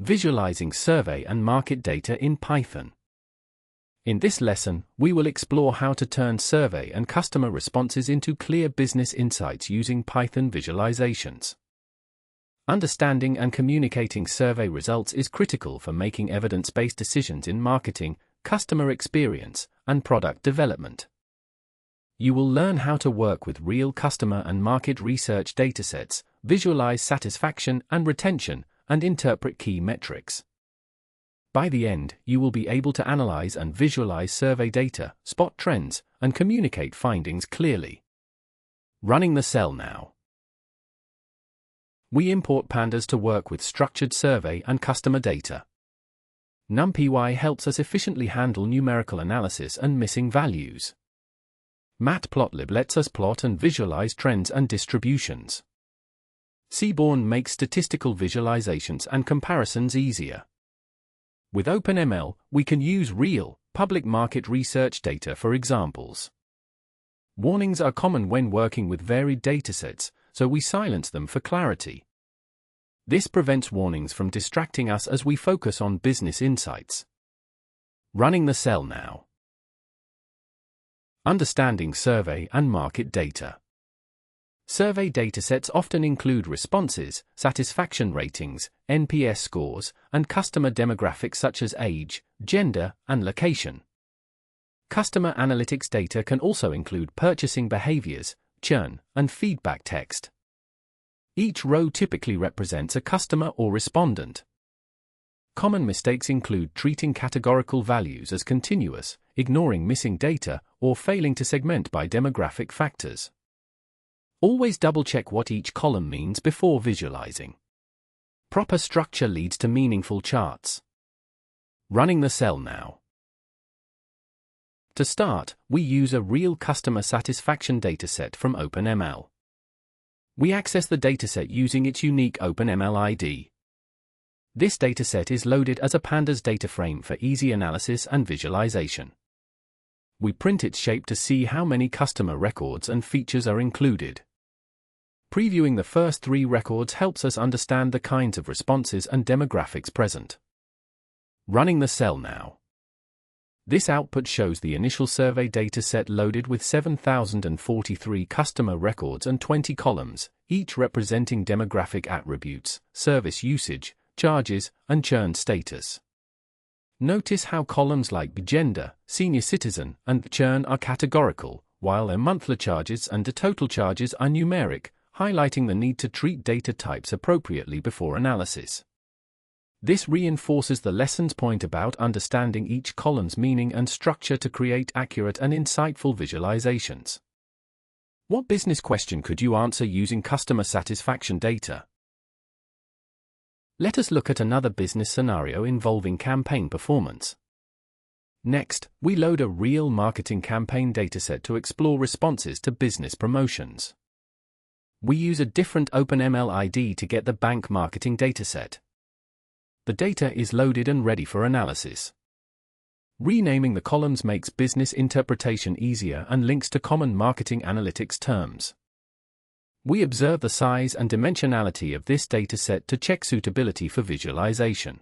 Visualizing survey and market data in Python. In this lesson, we will explore how to turn survey and customer responses into clear business insights using Python visualizations. Understanding and communicating survey results is critical for making evidence-based decisions in marketing, customer experience, and product development. You will learn how to work with real customer and market research datasets, visualize satisfaction and retention, and interpret key metrics. By the end, you will be able to analyze and visualize survey data, spot trends, and communicate findings clearly. Running the cell now. We import pandas to work with structured survey and customer data. NumPy helps us efficiently handle numerical analysis and missing values. Matplotlib lets us plot and visualize trends and distributions. Seaborn makes statistical visualizations and comparisons easier. With OpenML, we can use real, public market research data for examples. Warnings are common when working with varied datasets, so we silence them for clarity. This prevents warnings from distracting us as we focus on business insights. Running the cell now. Understanding survey and market data. Survey datasets often include responses, satisfaction ratings, NPS scores, and customer demographics such as age, gender, and location. Customer analytics data can also include purchasing behaviors, churn, and feedback text. Each row typically represents a customer or respondent. Common mistakes include treating categorical values as continuous, ignoring missing data, or failing to segment by demographic factors. Always double-check what each column means before visualizing. Proper structure leads to meaningful charts. Running the cell now. To start, we use a real customer satisfaction dataset from OpenML. We access the dataset using its unique OpenML ID. This dataset is loaded as a pandas data frame for easy analysis and visualization. We print its shape to see how many customer records and features are included. Previewing the first 3 records helps us understand the kinds of responses and demographics present. Running the cell now. This output shows the initial survey dataset loaded with 7,043 customer records and 20 columns, each representing demographic attributes, service usage, charges, and churn status. Notice how columns like gender, senior citizen, and churn are categorical, while their monthly charges and the total charges are numeric, highlighting the need to treat data types appropriately before analysis. This reinforces the lesson's point about understanding each column's meaning and structure to create accurate and insightful visualizations. What business question could you answer using customer satisfaction data? Let us look at another business scenario involving campaign performance. Next, we load a real marketing campaign dataset to explore responses to business promotions. We use a different OpenML ID to get the bank marketing dataset. The data is loaded and ready for analysis. Renaming the columns makes business interpretation easier and links to common marketing analytics terms. We observe the size and dimensionality of this dataset to check suitability for visualization.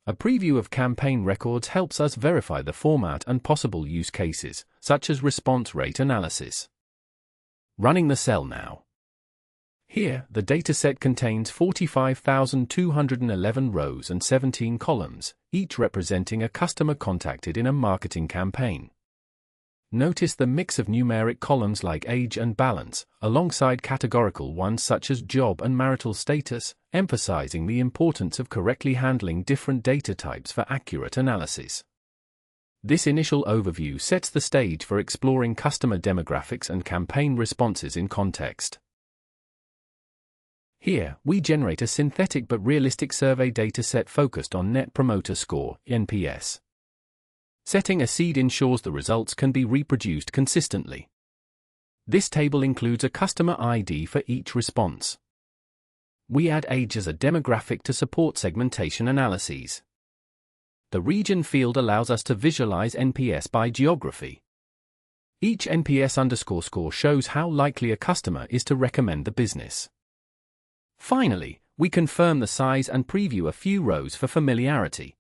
A preview of campaign records helps us verify the format and possible use cases, such as response rate analysis. Running the cell now. Here, the dataset contains 45,211 rows and 17 columns, each representing a customer contacted in a marketing campaign. Notice the mix of numeric columns like age and balance, alongside categorical ones such as job and marital status, emphasizing the importance of correctly handling different data types for accurate analysis. This initial overview sets the stage for exploring customer demographics and campaign responses in context. Here, we generate a synthetic but realistic survey dataset focused on Net Promoter Score, NPS. Setting a seed ensures the results can be reproduced consistently. This table includes a customer ID for each response. We add age as a demographic to support segmentation analyses. The region field allows us to visualize NPS by geography. Each NPS_score shows how likely a customer is to recommend the business. Finally, we confirm the size and preview a few rows for familiarity.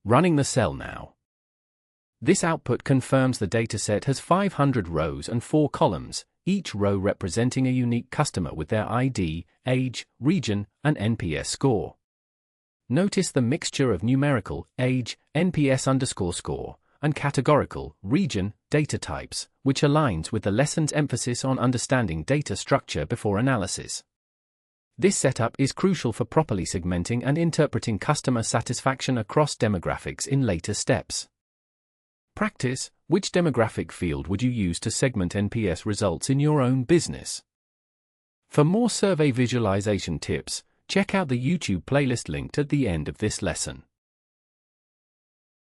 Running the cell now. This output confirms the dataset has 500 rows and 4 columns, each row representing a unique customer with their ID, age, region, and NPS score. Notice the mixture of numerical, age, NPS_score, and categorical, region, data types, which aligns with the lesson's emphasis on understanding data structure before analysis. This setup is crucial for properly segmenting and interpreting customer satisfaction across demographics in later steps. Practice: which demographic field would you use to segment NPS results in your own business? For more survey visualization tips, check out the YouTube playlist linked at the end of this lesson.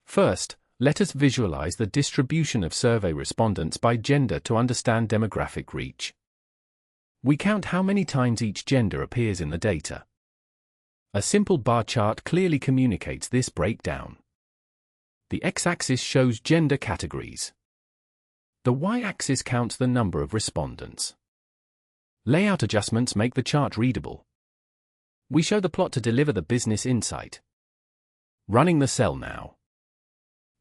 First, let us visualize the distribution of survey respondents by gender to understand demographic reach. We count how many times each gender appears in the data. A simple bar chart clearly communicates this breakdown. The x-axis shows gender categories. The y-axis counts the number of respondents. Layout adjustments make the chart readable. We show the plot to deliver the business insight. Running the cell now.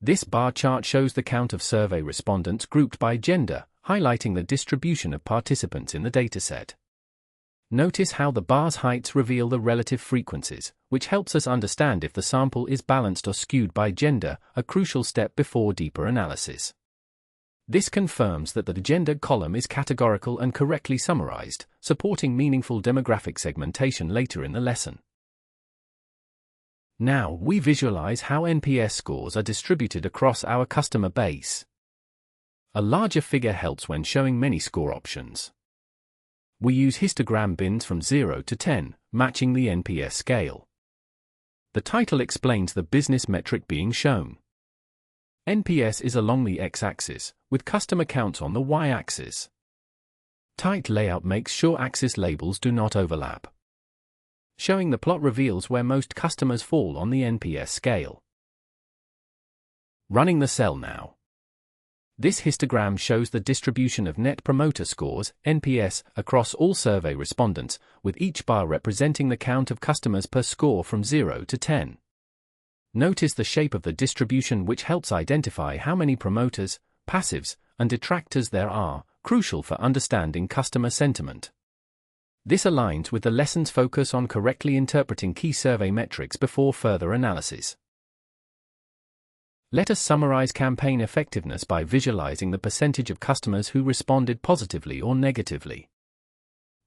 This bar chart shows the count of survey respondents grouped by gender, highlighting the distribution of participants in the dataset. Notice how the bar's heights reveal the relative frequencies, which helps us understand if the sample is balanced or skewed by gender, a crucial step before deeper analysis. This confirms that the gender column is categorical and correctly summarized, supporting meaningful demographic segmentation later in the lesson. Now, we visualize how NPS scores are distributed across our customer base. A larger figure helps when showing many score options. We use histogram bins from 0 to 10, matching the NPS scale. The title explains the business metric being shown. NPS is along the x-axis, with customer counts on the y-axis. Tight layout makes sure axis labels do not overlap. Showing the plot reveals where most customers fall on the NPS scale. Running the cell now. This histogram shows the distribution of Net Promoter Scores, NPS, across all survey respondents, with each bar representing the count of customers per score from 0 to 10. Notice the shape of the distribution, which helps identify how many promoters, passives, and detractors there are, crucial for understanding customer sentiment. This aligns with the lesson's focus on correctly interpreting key survey metrics before further analysis. Let us summarize campaign effectiveness by visualizing the percentage of customers who responded positively or negatively.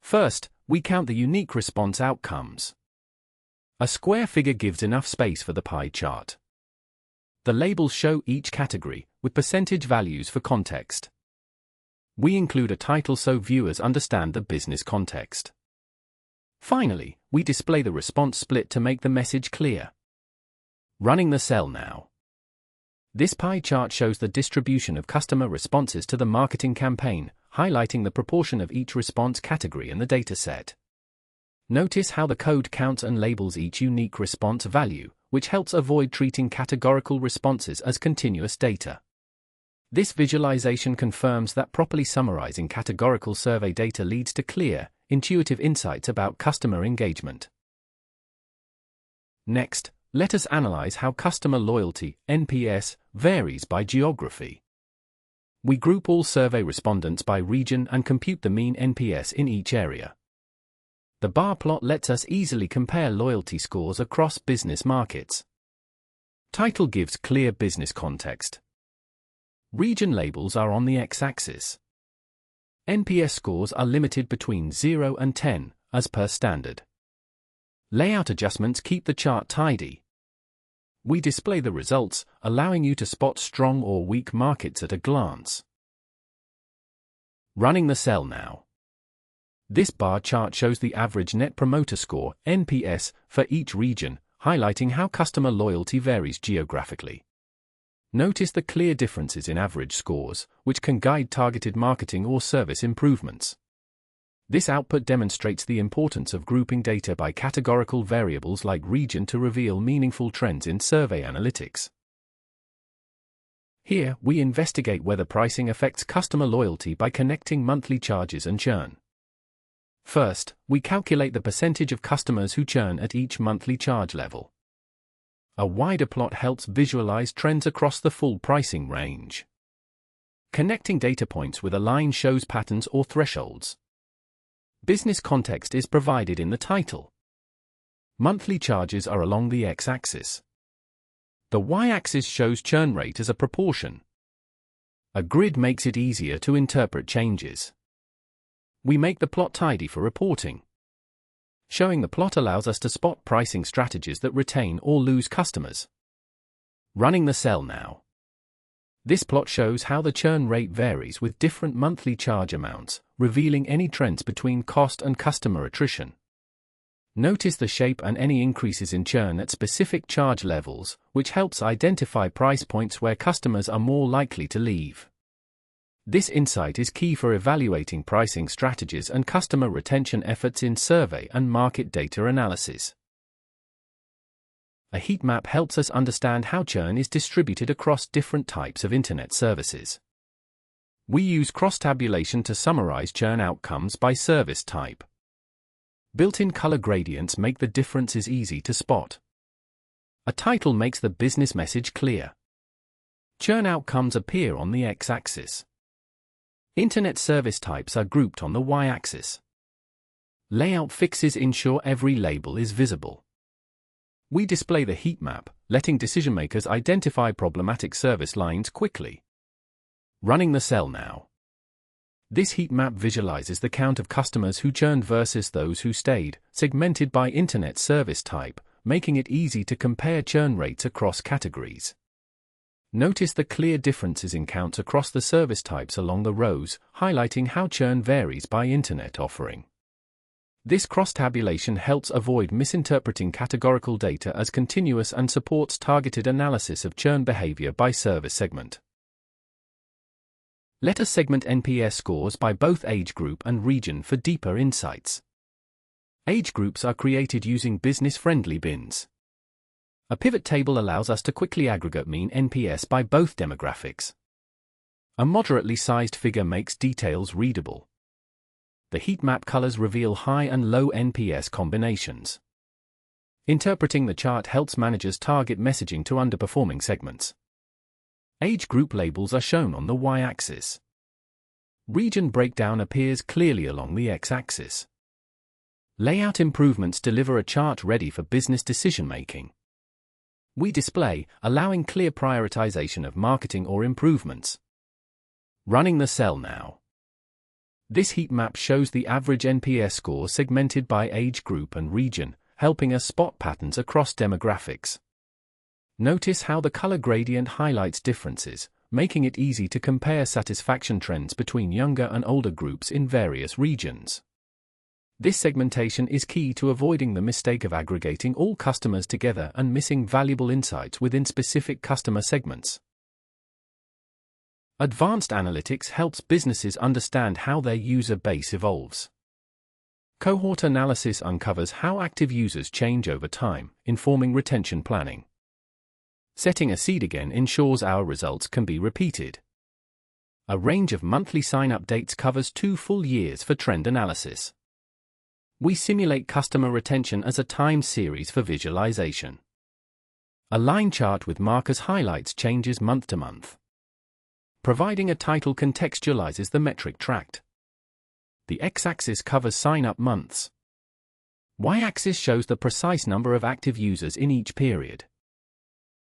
First, we count the unique response outcomes. A square figure gives enough space for the pie chart. The labels show each category, with percentage values for context. We include a title so viewers understand the business context. Finally, we display the response split to make the message clear. Running the cell now. This pie chart shows the distribution of customer responses to the marketing campaign, highlighting the proportion of each response category in the dataset. Notice how the code counts and labels each unique response value, which helps avoid treating categorical responses as continuous data. This visualization confirms that properly summarizing categorical survey data leads to clear, intuitive insights about customer engagement. Next, let us analyze how customer loyalty, NPS, varies by geography. We group all survey respondents by region and compute the mean NPS in each area. The bar plot lets us easily compare loyalty scores across business markets. Title gives clear business context. Region labels are on the x-axis. NPS scores are limited between 0 and 10, as per standard. Layout adjustments keep the chart tidy. We display the results, allowing you to spot strong or weak markets at a glance. Running the cell now. This bar chart shows the average Net Promoter Score, NPS, for each region, highlighting how customer loyalty varies geographically. Notice the clear differences in average scores, which can guide targeted marketing or service improvements. This output demonstrates the importance of grouping data by categorical variables like region to reveal meaningful trends in survey analytics. Here, we investigate whether pricing affects customer loyalty by connecting monthly charges and churn. First, we calculate the percentage of customers who churn at each monthly charge level. A wider plot helps visualize trends across the full pricing range. Connecting data points with a line shows patterns or thresholds. Business context is provided in the title. Monthly charges are along the x-axis. The y-axis shows churn rate as a proportion. A grid makes it easier to interpret changes. We make the plot tidy for reporting. Showing the plot allows us to spot pricing strategies that retain or lose customers. Running the cell now. This plot shows how the churn rate varies with different monthly charge amounts, revealing any trends between cost and customer attrition. Notice the shape and any increases in churn at specific charge levels, which helps identify price points where customers are more likely to leave. This insight is key for evaluating pricing strategies and customer retention efforts in survey and market data analysis. A heat map helps us understand how churn is distributed across different types of internet services. We use cross-tabulation to summarize churn outcomes by service type. Built-in color gradients make the differences easy to spot. A title makes the business message clear. Churn outcomes appear on the x-axis. Internet service types are grouped on the y-axis. Layout fixes ensure every label is visible. We display the heat map, letting decision-makers identify problematic service lines quickly. Running the cell now. This heat map visualizes the count of customers who churned versus those who stayed, segmented by internet service type, making it easy to compare churn rates across categories. Notice the clear differences in counts across the service types along the rows, highlighting how churn varies by internet offering. This cross-tabulation helps avoid misinterpreting categorical data as continuous and supports targeted analysis of churn behavior by service segment. Let us segment NPS scores by both age group and region for deeper insights. Age groups are created using business-friendly bins. A pivot table allows us to quickly aggregate mean NPS by both demographics. A moderately sized figure makes details readable. The heat map colors reveal high and low NPS combinations. Interpreting the chart helps managers target messaging to underperforming segments. Age group labels are shown on the y-axis. Region breakdown appears clearly along the x-axis. Layout improvements deliver a chart ready for business decision-making. We display, allowing clear prioritization of marketing or improvements. Running the cell now. This heat map shows the average NPS score segmented by age group and region, helping us spot patterns across demographics. Notice how the color gradient highlights differences, making it easy to compare satisfaction trends between younger and older groups in various regions. This segmentation is key to avoiding the mistake of aggregating all customers together and missing valuable insights within specific customer segments. Advanced analytics helps businesses understand how their user base evolves. Cohort analysis uncovers how active users change over time, informing retention planning. Setting a seed again ensures our results can be repeated. A range of monthly sign-up dates covers 2 full years for trend analysis. We simulate customer retention as a time series for visualization. A line chart with markers highlights changes month to month. Providing a title contextualizes the metric tracked. The x-axis covers sign-up months. Y-axis shows the precise number of active users in each period.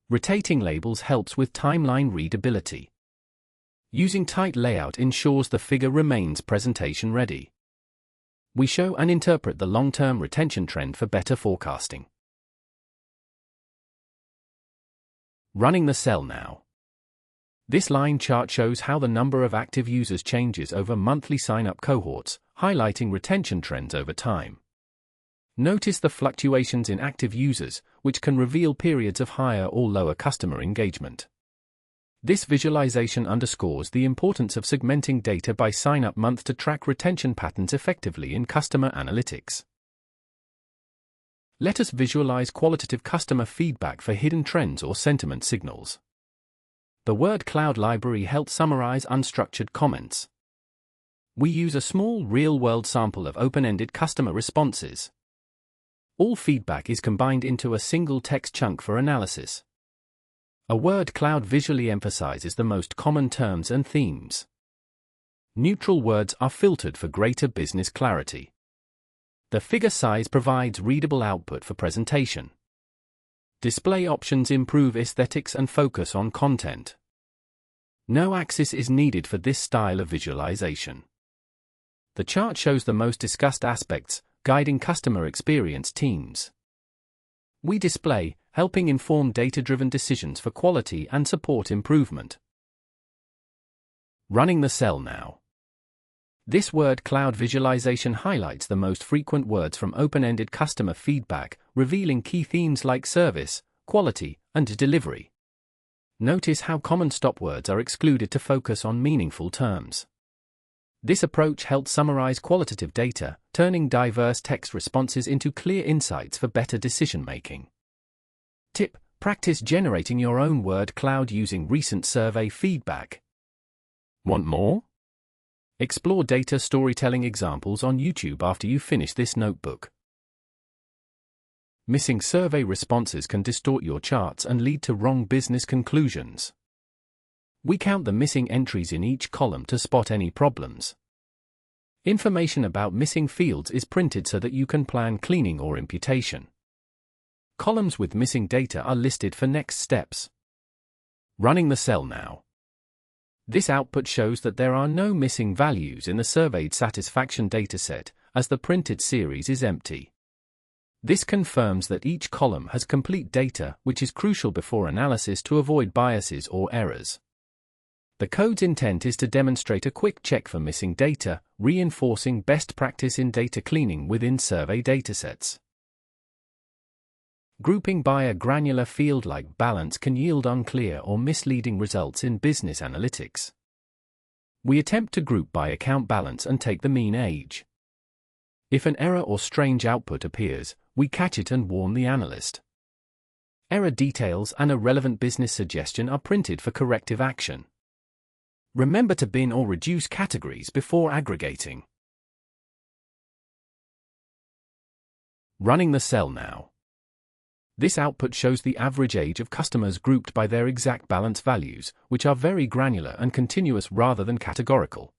Rotating labels helps with timeline readability. Using tight layout ensures the figure remains presentation ready. We show and interpret the long-term retention trend for better forecasting. Running the cell now. This line chart shows how the number of active users changes over monthly sign-up cohorts, highlighting retention trends over time. Notice the fluctuations in active users, which can reveal periods of higher or lower customer engagement. This visualization underscores the importance of segmenting data by sign-up month to track retention patterns effectively in customer analytics. Let us visualize qualitative customer feedback for hidden trends or sentiment signals. The word cloud library helps summarize unstructured comments. We use a small real-world sample of open-ended customer responses. All feedback is combined into a single text chunk for analysis. A word cloud visually emphasizes the most common terms and themes. Neutral words are filtered for greater business clarity. The figure size provides readable output for presentation. Display options improve aesthetics and focus on content. No axis is needed for this style of visualization. The chart shows the most discussed aspects, guiding customer experience teams. We display, helping inform data-driven decisions for quality and support improvement. Running the cell now. This word cloud visualization highlights the most frequent words from open-ended customer feedback, revealing key themes like service, quality, and delivery. Notice how common stop words are excluded to focus on meaningful terms. This approach helps summarize qualitative data, turning diverse text responses into clear insights for better decision-making. Tip: practice generating your own word cloud using recent survey feedback. Want more? Explore data storytelling examples on YouTube after you finish this notebook. Missing survey responses can distort your charts and lead to wrong business conclusions. We count the missing entries in each column to spot any problems. Information about missing fields is printed so that you can plan cleaning or imputation. Columns with missing data are listed for next steps. Running the cell now. This output shows that there are no missing values in the surveyed satisfaction dataset, as the printed series is empty. This confirms that each column has complete data, which is crucial before analysis to avoid biases or errors. The code's intent is to demonstrate a quick check for missing data, reinforcing best practice in data cleaning within survey datasets. Grouping by a granular field like balance can yield unclear or misleading results in business analytics. We attempt to group by account balance and take the mean age. If an error or strange output appears, we catch it and warn the analyst. Error details and a relevant business suggestion are printed for corrective action. Remember to bin or reduce categories before aggregating. Running the cell now. This output shows the average age of customers grouped by their exact balance values, which are very granular and continuous rather than categorical.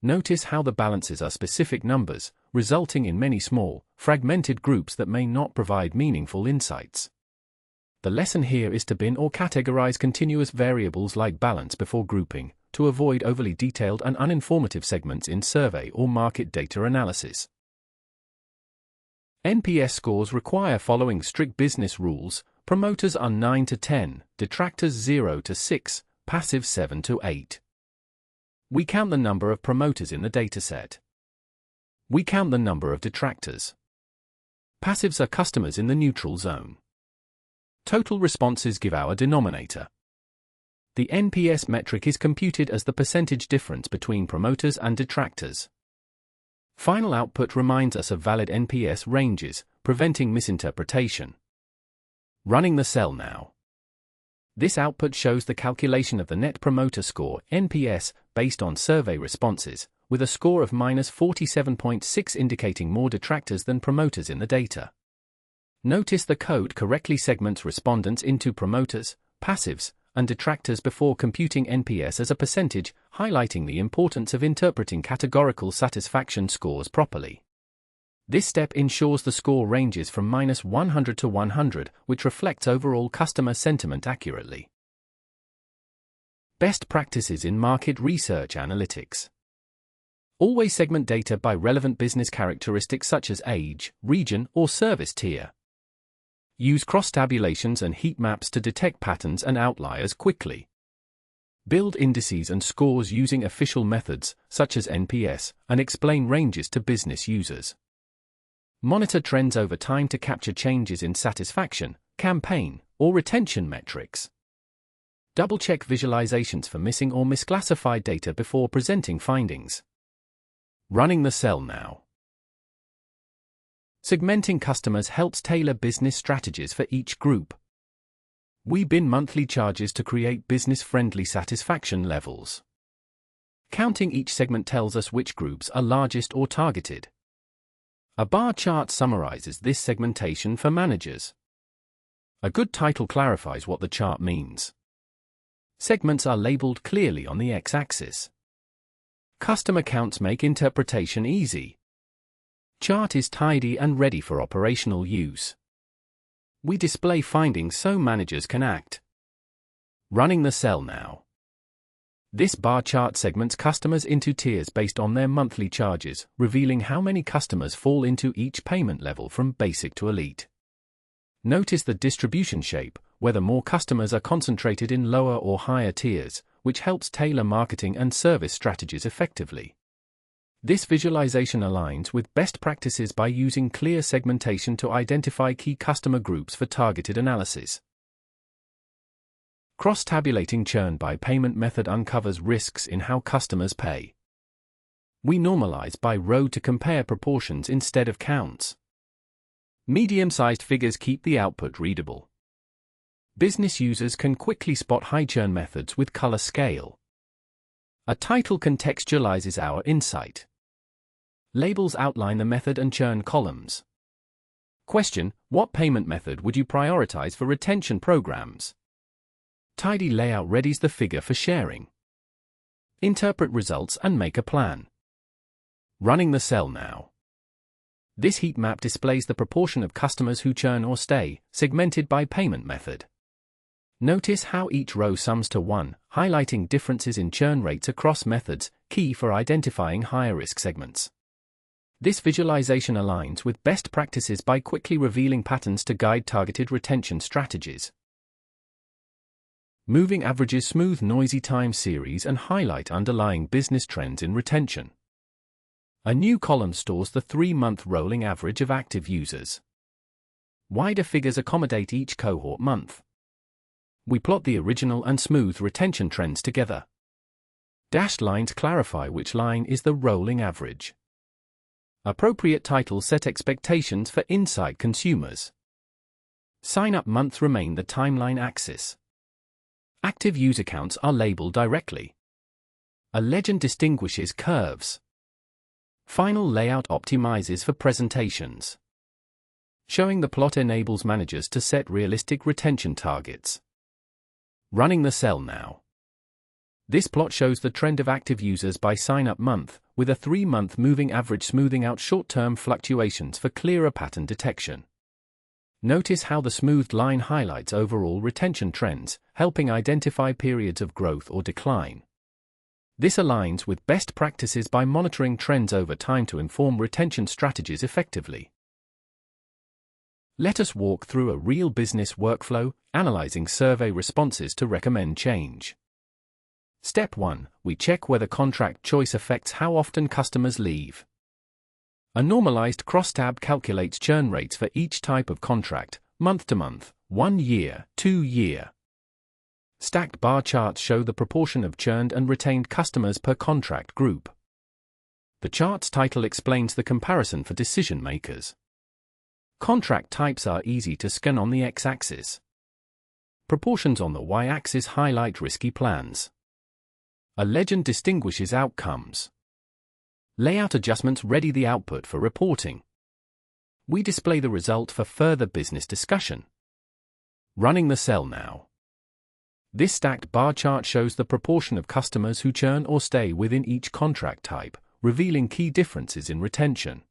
Notice how the balances are specific numbers, resulting in many small, fragmented groups that may not provide meaningful insights. The lesson here is to bin or categorize continuous variables like balance before grouping, to avoid overly detailed and uninformative segments in survey or market data analysis. NPS scores require following strict business rules: promoters are 9 to 10, detractors 0 to 6, passive 7 to 8. We count the number of promoters in the dataset. We count the number of detractors. Passives are customers in the neutral zone. Total responses give our denominator. The NPS metric is computed as the percentage difference between promoters and detractors. Final output reminds us of valid NPS ranges, preventing misinterpretation. Running the cell now. This output shows the calculation of the Net Promoter Score, NPS, based on survey responses, with a score of -47.6 indicating more detractors than promoters in the data. Notice the code correctly segments respondents into promoters, passives, and detractors before computing NPS as a percentage, highlighting the importance of interpreting categorical satisfaction scores properly. This step ensures the score ranges from -100 to 100, which reflects overall customer sentiment accurately. Best practices in market research analytics. Always segment data by relevant business characteristics such as age, region, or service tier. Use cross-tabulations and heat maps to detect patterns and outliers quickly. Build indices and scores using official methods, such as NPS, and explain ranges to business users. Monitor trends over time to capture changes in satisfaction, campaign, or retention metrics. Double-check visualizations for missing or misclassified data before presenting findings. Running the cell now. Segmenting customers helps tailor business strategies for each group. We bin monthly charges to create business-friendly satisfaction levels. Counting each segment tells us which groups are largest or targeted. A bar chart summarizes this segmentation for managers. A good title clarifies what the chart means. Segments are labeled clearly on the x-axis. Customer counts make interpretation easy. Chart is tidy and ready for operational use. We display findings so managers can act. Running the cell now. This bar chart segments customers into tiers based on their monthly charges, revealing how many customers fall into each payment level from basic to elite. Notice the distribution shape, whether more customers are concentrated in lower or higher tiers, which helps tailor marketing and service strategies effectively. This visualization aligns with best practices by using clear segmentation to identify key customer groups for targeted analysis. Cross-tabulating churn by payment method uncovers risks in how customers pay. We normalize by row to compare proportions instead of counts. Medium-sized figures keep the output readable. Business users can quickly spot high churn methods with color scale. A title contextualizes our insight. Labels outline the method and churn columns. Question: what payment method would you prioritize for retention programs? Tidy layout readies the figure for sharing. Interpret results and make a plan. Running the cell now. This heat map displays the proportion of customers who churn or stay, segmented by payment method. Notice how each row sums to 1, highlighting differences in churn rates across methods, key for identifying higher-risk segments. This visualization aligns with best practices by quickly revealing patterns to guide targeted retention strategies. Moving averages smooth noisy time series and highlight underlying business trends in retention. A new column stores the 3-month rolling average of active users. Wider figures accommodate each cohort month. We plot the original and smooth retention trends together. Dashed lines clarify which line is the rolling average. Appropriate titles set expectations for insight consumers. Sign-up months remain the timeline axis. Active user counts are labeled directly. A legend distinguishes curves. Final layout optimizes for presentations. Showing the plot enables managers to set realistic retention targets. Running the cell now. This plot shows the trend of active users by sign-up month, with a 3-month moving average smoothing out short-term fluctuations for clearer pattern detection. Notice how the smoothed line highlights overall retention trends, helping identify periods of growth or decline. This aligns with best practices by monitoring trends over time to inform retention strategies effectively. Let us walk through a real business workflow, analyzing survey responses to recommend change. Step 1. We check whether contract choice affects how often customers leave. A normalized crosstab calculates churn rates for each type of contract, month to month, 1 year, 2 year. Stacked bar charts show the proportion of churned and retained customers per contract group. The chart's title explains the comparison for decision makers. Contract types are easy to scan on the x-axis. Proportions on the y-axis highlight risky plans. A legend distinguishes outcomes. Layout adjustments ready the output for reporting. We display the result for further business discussion. Running the cell now. This stacked bar chart shows the proportion of customers who churn or stay within each contract type, revealing key differences in retention.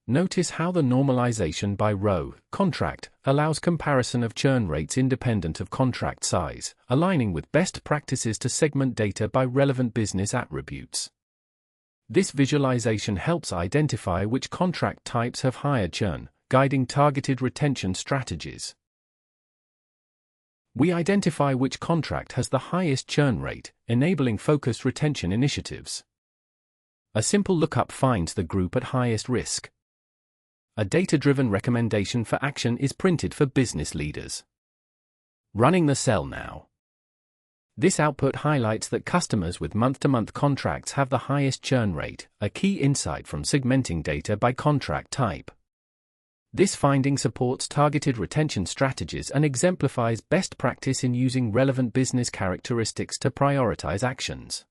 Notice how the normalization by row, contract, allows comparison of churn rates independent of contract size, aligning with best practices to segment data by relevant business attributes. This visualization helps identify which contract types have higher churn, guiding targeted retention strategies. We identify which contract has the highest churn rate, enabling focused retention initiatives. A simple lookup finds the group at highest risk. A data-driven recommendation for action is printed for business leaders. Running the cell now. This output highlights that customers with month-to-month contracts have the highest churn rate, a key insight from segmenting data by contract type. This finding supports targeted retention strategies and exemplifies best practice in using relevant business characteristics to prioritize actions.